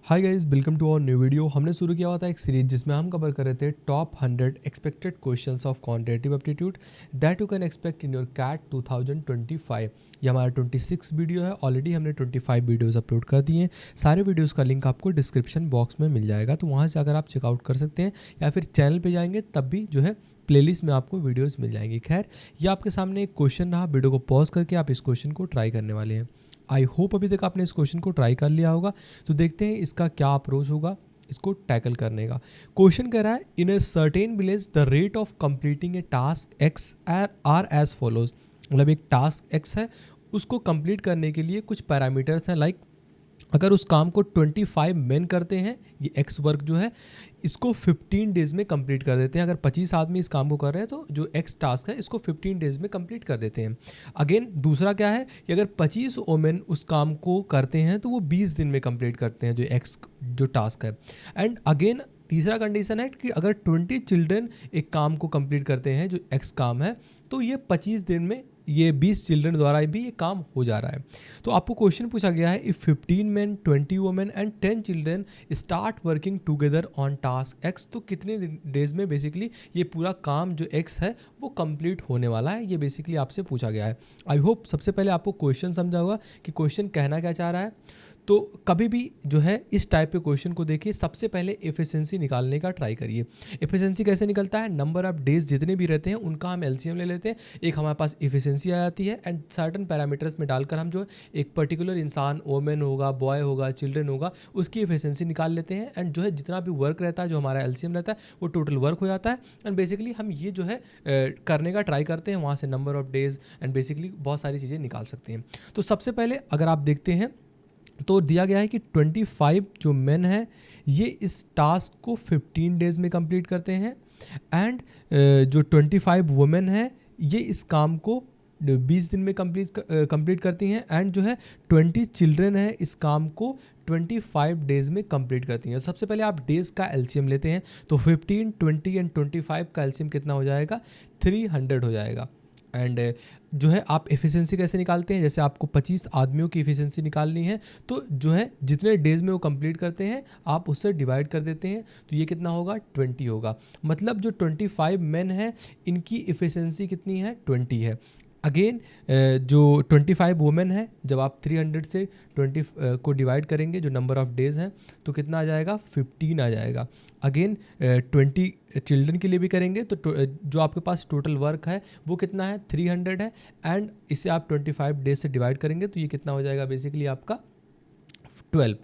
Hi guys, welcome to our new video. हमने शुरू किया हुआ था एक सीरीज जिसमें हम कवर कर रहे थे top 100 expected questions of quantitative aptitude that you can expect in your CAT 2025। ये हमारा 26 वीडियो है। ऑलरेडी हमने 25 वीडियोस अपलोड कर दिए हैं। सारे वीडियोस का लिंक आपको डिस्क्रिप्शन बॉक्स में मिल जाएगा, तो वहाँ से अगर आप चेकआउट कर सकते हैं या फिर चैनल पर जाएंगे तब भी जो है प्लेलिस्ट में आपको वीडियोस मिल जाएंगी। खैर, ये आपके सामने एक क्वेश्चन रहा। वीडियो को पॉज करके आप इस क्वेश्चन को ट्राई करने वाले हैं। आई होप अभी तक आपने इस क्वेश्चन को ट्राई कर लिया होगा। तो देखते हैं इसका क्या अप्रोच होगा इसको टैकल करने का। क्वेश्चन कह रहा है, in a certain village the rate of completing a task X are as follows. मतलब एक टास्क एक्स है, उसको कंप्लीट करने के लिए कुछ पैरामीटर्स हैं। लाइक अगर उस काम को 25 मेन करते हैं, ये एक्स वर्क जो है इसको 15 डेज में कंप्लीट कर देते हैं। अगर 25 आदमी इस काम को कर रहे हैं तो जो एक्स टास्क है इसको 15 डेज में कंप्लीट कर देते हैं। अगेन दूसरा क्या है कि अगर 25 वोमेन उस काम को करते हैं तो वो 20 दिन में कंप्लीट करते हैं जो एक्स जो टास्क है। एंड अगेन तीसरा कंडीशन है कि अगर 20 चिल्ड्रन एक काम को कंप्लीट करते हैं जो एक्स काम है, तो ये 25 दिन में ये 20 चिल्ड्रन द्वारा भी ये काम हो जा रहा है। तो आपको क्वेश्चन पूछा गया है, if 15 main 20 women and 10 children start working together on task x, तो कितने डेज में बेसिकली ये पूरा काम जो एक्स है वो कंप्लीट होने वाला है। ये बेसिकली आपसे पूछा गया है। आई होप सबसे पहले आपको क्वेश्चन समझा होगा कि क्वेश्चन कहना क्या चाह रहा है। तो कभी भी जो है इस टाइप के क्वेश्चन को देखिए, सबसे पहले एफिशिएंसी निकालने का ट्राई करिए। एफिशिएंसी कैसे निकलता है, नंबर ऑफ डेज जितने भी रहते हैं उनका हम एलसीएम ले लेते हैं, एक हमारे पास एफिशिएंसी आ जाती है। एंड सर्टन पैरामीटर्स में डालकर हम जो है एक पर्टिकुलर इंसान, वोमेन होगा, बॉय होगा, चिल्ड्रन होगा, उसकी एफिशिएंसी निकाल लेते हैं। एंड जो है जितना भी वर्क रहता है, जो हमारा एलसीएम रहता है, वो टोटल वर्क हो जाता है। एंड बेसिकली हम ये जो है करने का ट्राई करते हैं, वहाँ से number of days and basically बहुत सारी चीज़ें निकाल सकते हैं। तो सबसे पहले अगर आप देखते हैं तो दिया गया है कि 25 जो मेन है ये इस टास्क को 15 डेज में कंप्लीट करते हैं। एंड जो 25 वुमेन है ये इस काम को 20 दिन में कंप्लीट करती हैं। एंड जो है 20 चिल्ड्रन है इस काम को 25 डेज में कंप्लीट करती हैं। तो सबसे पहले आप डेज का एलसीएम लेते हैं, तो 15, 20 एंड 25 का एलसीएम कितना हो जाएगा, 300 हो जाएगा। एंड जो है आप एफिशिएंसी कैसे निकालते हैं, जैसे आपको 25 आदमियों की एफिशिएंसी निकालनी है, तो जो है जितने डेज में वो कंप्लीट करते हैं आप उससे डिवाइड कर देते हैं, तो ये कितना होगा, 20 होगा। मतलब जो 25 मेन है इनकी एफिशिएंसी कितनी है, 20 है। अगेन जो 25 वुमेन है, जब आप 300 से 20 को डिवाइड करेंगे जो नंबर ऑफ डेज हैं, तो कितना आ जाएगा, 15 आ जाएगा। अगेन 20 चिल्ड्रन के लिए भी करेंगे तो जो आपके पास टोटल वर्क है वो कितना है, 300 है। एंड इसे आप 25 डेज से डिवाइड करेंगे तो ये कितना हो जाएगा, बेसिकली आपका 12।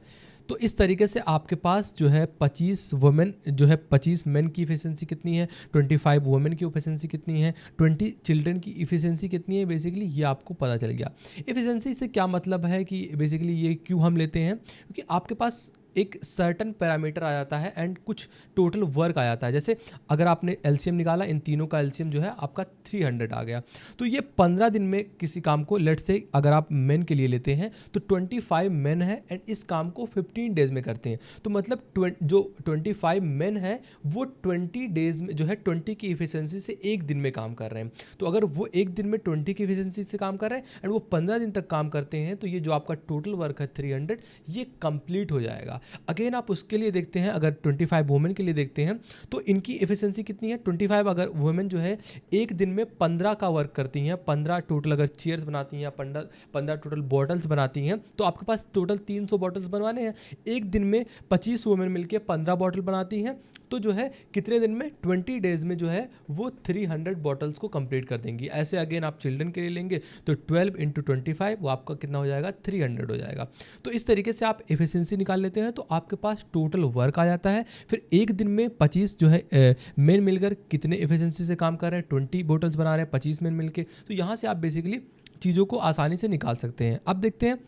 तो इस तरीके से आपके पास जो है 25 वुमेन जो है 25 मेन की एफिशिएंसी कितनी है, 25 वुमेन की एफिशिएंसी कितनी है, 20 चिल्ड्रन की एफिशिएंसी कितनी है, बेसिकली ये आपको पता चल गया। एफिशिएंसी से क्या मतलब है कि बेसिकली ये क्यों हम लेते हैं, क्योंकि आपके पास एक सर्टन पैरामीटर आ जाता है एंड कुछ टोटल वर्क आ जाता है। जैसे अगर आपने एलसीएम निकाला, इन तीनों का एलसीएम जो है आपका 300 आ गया, तो ये 15 दिन में किसी काम को, लेट से अगर आप मेन के लिए लेते हैं तो 25 मेन है एंड इस काम को 15 डेज में करते हैं। तो मतलब जो 25 मेन है वो 20 डेज में जो है 20 की एफिशिएंसी से एक दिन में काम कर रहे हैं। तो अगर वो एक दिन में 20 की एफिशिएंसी से काम कर रहे हैं एंड वो 15 दिन तक काम करते हैं, तो ये जो आपका टोटल वर्क है 300, ये कंप्लीट हो जाएगा। अगेन आप उसके लिए देखते हैं, अगर 25 वुमेन के लिए देखते हैं तो इनकी एफिशिएंसी कितनी है, 25 अगर वुमेन जो है एक दिन में 15 का वर्क करती हैं, 15 टोटल अगर चेयर्स बनाती हैं या 15 टोटल बॉटल्स बनाती हैं, तो आपके पास टोटल 300 बॉटल्स बनवाने हैं। एक दिन में 25 वुमेन मिलकर 15 बॉटल बनाती हैं, तो जो है कितने दिन में, 20 डेज में जो है वो 300 बॉटल्स को कंप्लीट कर देंगी। ऐसे अगेन आप चिल्ड्रन के लिए लेंगे तो 12 × 25 वो आपका कितना हो जाएगा, 300 हो जाएगा। तो इस तरीके से आप एफिशिएंसी निकाल लेते हैं, तो आपके पास टोटल वर्क आ जाता है। फिर एक दिन में 25 जो है मेन मिलकर कितने एफिशिएंसी से काम कर रहे हैं, 20 बॉटल्स बना रहे हैं 25 मेन मिलकर, तो यहाँ से आप बेसिकली चीज़ों को आसानी से निकाल सकते हैं। अब देखते हैं,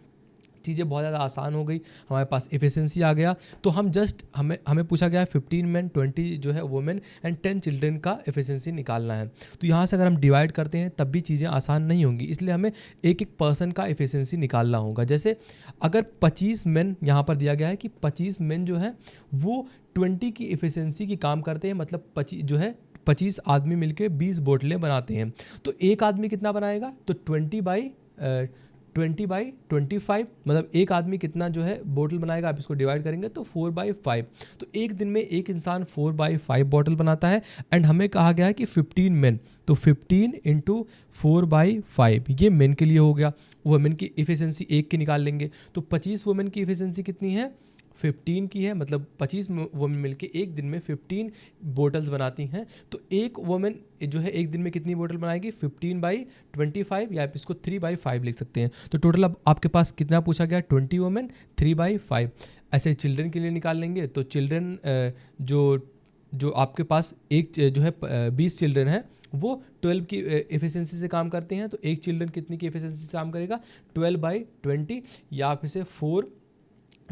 चीज़ें बहुत ज़्यादा आसान हो गई, हमारे पास एफिशिएंसी आ गया। तो हम जस्ट हमें पूछा गया है 15 मेन 20 जो है वुमेन एंड 10 चिल्ड्रन का एफिशिएंसी निकालना है। तो यहाँ से अगर हम डिवाइड करते हैं तब भी चीज़ें आसान नहीं होंगी, इसलिए हमें एक एक पर्सन का एफिशिएंसी निकालना होगा। जैसे अगर 25 मेन यहाँ पर दिया गया है कि 25 मेन जो है वो 20 की एफिशिएंसी की काम करते हैं, मतलब 25 जो है 25 आदमी मिलकर 20 बोतलें बनाते हैं, तो एक आदमी कितना बनाएगा, तो 20/25, मतलब एक आदमी कितना जो है बोतल बनाएगा, आप इसको डिवाइड करेंगे तो 4/5। तो एक दिन में एक इंसान 4/5 बोतल बनाता है। एंड हमें कहा गया है कि 15 मेन, तो 15 इंटू 4/5 ये मेन के लिए हो गया। वुमेन की इफिशियंसी एक की निकाल लेंगे, तो 25 वुमेन की इफिशियंसी कितनी है, 15 की है, मतलब 25 वुमेन मिलके एक दिन में 15 बोटल्स बनाती हैं। तो एक वुमेन जो है एक दिन में कितनी बोतल बनाएगी, 15/25, या आप इसको 3/5 लिख सकते हैं। तो टोटल अब आपके पास कितना पूछा गया, 20 वुमेन 3/5। ऐसे चिल्ड्रन के लिए निकाल लेंगे, तो चिल्ड्रन जो आपके पास एक जो है 20 चिल्ड्रन है वो 12 की एफिशिएंसी से काम करते हैं। तो एक चिल्ड्रन कितनी की एफिशिएंसी से काम करेगा, 12/20, या आप इसे 4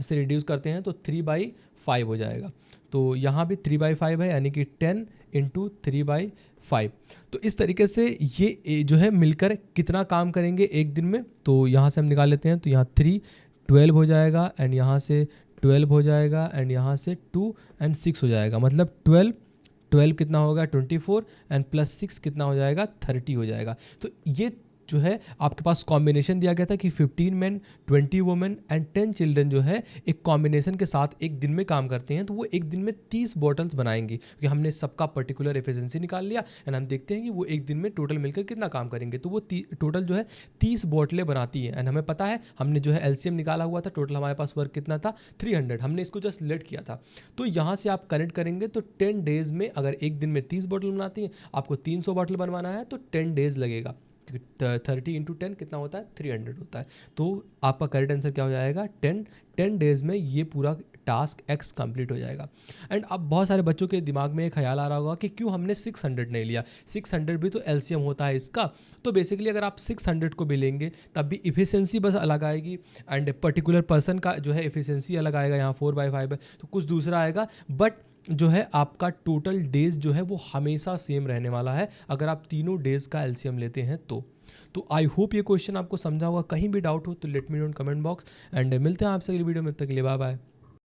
से रिड्यूस करते हैं तो 3/5 हो जाएगा। तो यहाँ भी 3/5 है, यानी कि 10 इंटू 3/5। तो इस तरीके से ये जो है मिलकर कितना काम करेंगे एक दिन में, तो यहाँ से हम निकाल लेते हैं। तो यहाँ 3 12 हो जाएगा, एंड यहाँ से 12 हो जाएगा, एंड यहाँ से 2 एंड 6 हो जाएगा। मतलब 12 कितना होगा, 24, एंड प्लस 6 कितना हो जाएगा, 30 हो जाएगा। तो ये जो है आपके पास कॉम्बिनेशन दिया गया था कि 15 मेन 20 वुमेन एंड 10 चिल्ड्रन जो है एक कॉम्बिनेशन के साथ एक दिन में काम करते हैं, तो वो एक दिन में 30 बॉटल्स बनाएंगे, क्योंकि हमने सबका पर्टिकुलर एफिशिएंसी निकाल लिया। एंड हम देखते हैं कि वो एक दिन में टोटल मिलकर कितना काम करेंगे, तो वो टोटल जो है 30 बॉटलें बनाती है। एंड हमें पता है, हमने जो है एलसीएम निकाला हुआ था, टोटल हमारे पास वर्क कितना था, 300। हमने इसको जस्ट लेट किया था। तो यहाँ से आप कनेक्ट करेंगे तो 10 डेज में अगर एक दिन में 30 बॉटल बनाती है, आपको 300 बॉटल बनवाना है, तो 10 डेज लगेगा। 30 इंटू 10 कितना होता है, 300 होता है। तो आपका करेक्ट आंसर क्या हो जाएगा, 10 डेज में ये पूरा टास्क एक्स कंप्लीट हो जाएगा। एंड अब बहुत सारे बच्चों के दिमाग में एक ख्याल आ रहा होगा कि क्यों हमने 600 नहीं लिया, 600 भी तो एलसीएम होता है इसका। तो बेसिकली अगर आप 600 को भी लेंगे तब भी इफिशियंसी बस अलग आएगी, एंड पर्टिकुलर पर्सन का जो है इफिशियंसी अलग आएगा। यहाँ 4/5 है तो कुछ दूसरा आएगा, बट जो है आपका टोटल डेज जो है वो हमेशा सेम रहने वाला है अगर आप तीनों डेज का एलसीएम लेते हैं तो आई होप ये क्वेश्चन आपको समझा होगा। कहीं भी डाउट हो तो let me know in comment box, and मिलते हैं आपसे अगली वीडियो में। तब तक के लिए बाय बाय।